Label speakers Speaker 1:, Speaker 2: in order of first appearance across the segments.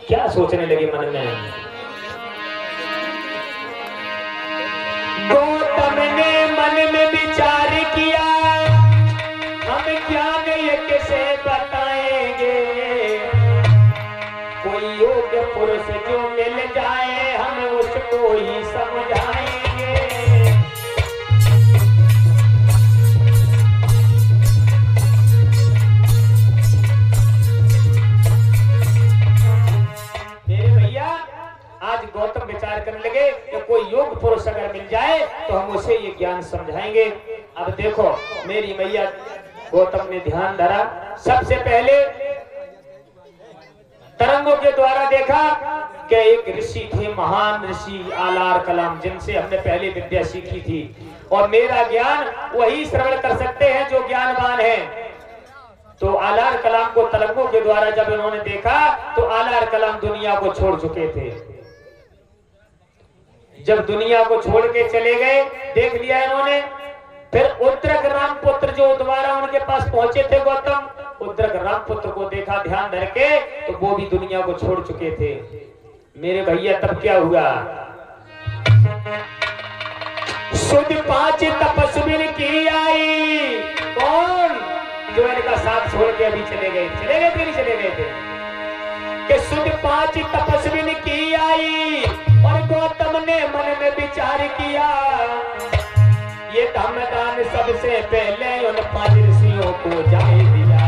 Speaker 1: क्या सोचने लगे मन में। गौतम ने मन में विचार किया, हम ज्ञान ये कैसे बताएंगे, कोई योग्य पुरुष जो मिल जाए हम उसको ही समझाएंगे। आज गौतम विचार करने लगे कि कोई योग पुरुष अगर मिल जाए तो हम उसे ये ज्ञान समझाएंगे। अब देखो मेरी मैया गौतम ने ध्यान धरा। सबसे पहले तरंगों के द्वारा देखा कि एक ऋषि थे, महान ऋषि आलार कलाम, जिनसे हमने पहले विद्या सीखी थी, और मेरा ज्ञान वही श्रवण कर सकते हैं जो ज्ञानवान है। तो आलार कलाम को तरंगों के द्वारा जब इन्होंने देखा तो आलार कलाम दुनिया को छोड़ चुके थे। जब दुनिया को छोड़ के चले गए, देख लिया इन्होंने। फिर उद्रक रामपुत्र जो दोबारा उनके पास पहुंचे थे गौतम, उद्रक रामपुत्र को देखा ध्यान धर के, तो वो भी दुनिया को छोड़ चुके थे। मेरे भैया तब क्या हुआ, सुध 5 तपस्विन की आई। कौन? जो इनका साथ छोड़ के अभी चले गए थे कि सुध 5 तपस्विन की आई, और गौतम ने मन में विचार किया, ये धमदान सबसे पहले उन 5 ऋषियों को जाए दिया।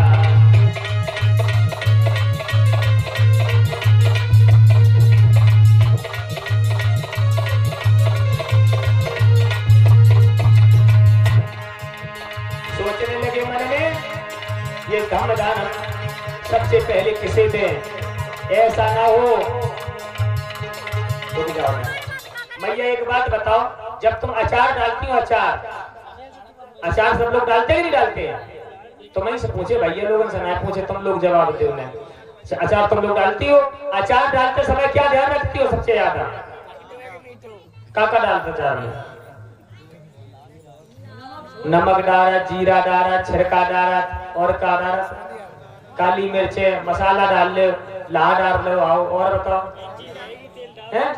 Speaker 1: सोचने लगे मन में, ये धमदान सबसे पहले किसे दें, ऐसा ना हो। रुक जाओ मैया, एक बात बताओ, जब तुम अचार डालती हो, अचार सब लोग डालते हैं नहीं डालते? तो मैं से पूछे भैया लोगों से, ना पूछे तुम लोग जवाब दो उन्हें। अचार तुम लोग डालती हो, अचार डालते समय क्या ध्यान रखती हो सबसे ज्यादा? काका डालते अचार में? नमक डाला, जीरा डाला, छिड़का डाला, और का डाला, काली मिर्चे, मसाला डाल लो, ला डाल लो, आओ और बताओ हैं?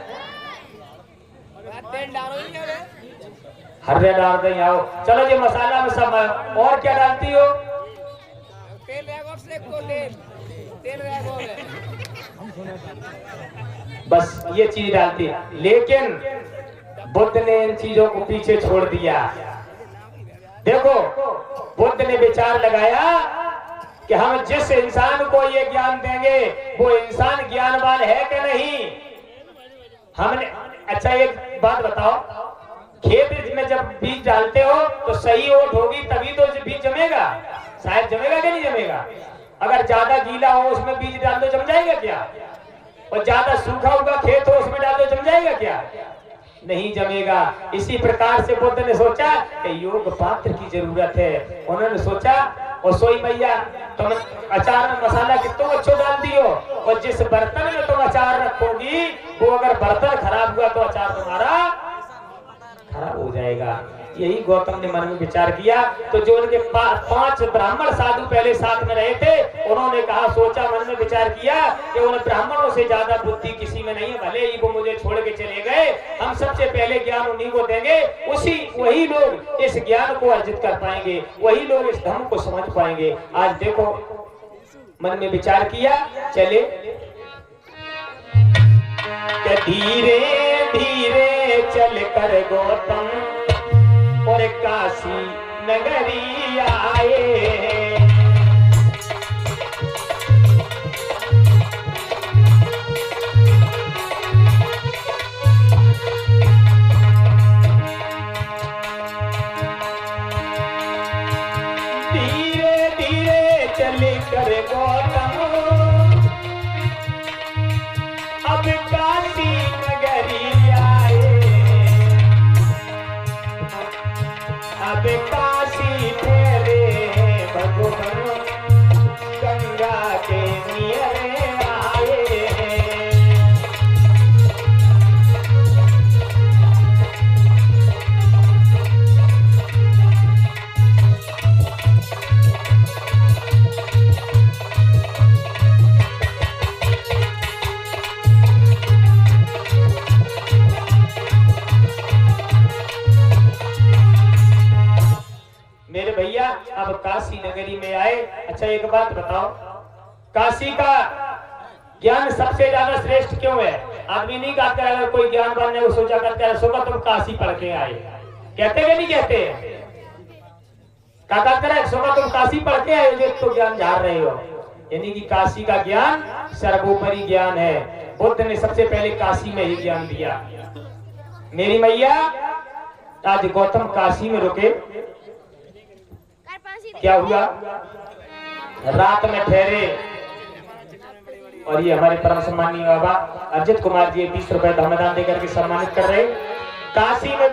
Speaker 1: हरे डाल दे, आओ चलो जी मसाला में सब। और क्या डालती हो? बस ये चीज डालती है। लेकिन बुद्ध ने इन चीजों को पीछे छोड़ दिया। देखो बुद्ध ने विचार लगाया कि हम जिस इंसान को ये ज्ञान देंगे वो इंसान ज्ञानवान है कि नहीं। हमने अच्छा एक बात बताओ, खेत में जब बीज डालते हो तो सही ओट होगी तभी तो बीज जमेगा, शायद जमेगा कि नहीं जमेगा। अगर ज्यादा गीला हो उसमें बीज डाल दो, जम जाएगा क्या? और ज्यादा सूखा हुआ खेत हो उसमें डाल दो, जम जाएगा क्या? नहीं जमेगा। इसी प्रकार से बुद्ध ने सोचा कि योग पात्र की जरूरत है। उन्होंने सोचा, और सोई मैया तुम अचार में मसाला कितना अच्छा डाल दियो, और जिस बर्तन में तुम अचार रखोगी वो अगर बर्तन खराब हुआ तो अचार तुम्हारा खराब हो जाएगा। यही गौतम ने मन में विचार किया। तो जो उनके 5 ब्राह्मण साधु पहले साथ में रहे थे, उन्होंने कहा, सोचा, मन में विचार किया कि उन ब्राह्मणों से ज्यादा बुद्धि किसी में नहीं है, भले ही वो मुझे छोड़ के चले गए, हम सबसे पहले ज्ञान उन्हीं को देंगे। वही लोग इस ज्ञान को अर्जित कर पाएंगे, वही लोग इस धर्म को समझ पाएंगे। आज देखो मन में विचार किया, चले धीरे धीरे चल कर गौतम और काशी नगरी आए। धीरे धीरे चल कर गौतम अब काशी नगरी आए। अब काशी तेरे अब काशी नगरी में आए। अच्छा एक बात बताओ, काशी का ज्ञान सबसे ज्यादा श्रेष्ठ क्यों है? आदमी नहीं कहता अगर कोई ज्ञान बनने को सोचा करता है सोचा तुम काशी पढ़ के आए, कहते कि नहीं कहते? क्या कहते हैं सोचा तुम काशी पढ़ के आए जो तो ज्ञान झाड़ रहे हो। यानी कि काशी का ज्ञान सर्वोपरि ज्ञान है। बुद्ध ने सबसे पहले काशी में ही ज्ञान दिया। मेरी मैया आज गौतम काशी में रुके, क्या हुआ? रात में ठहरे और ये हमारे परम सम्मानीय बाबा अजित कुमार जी 20 रुपए धर्मदान देकर के सम्मानित कर रहे। काशी में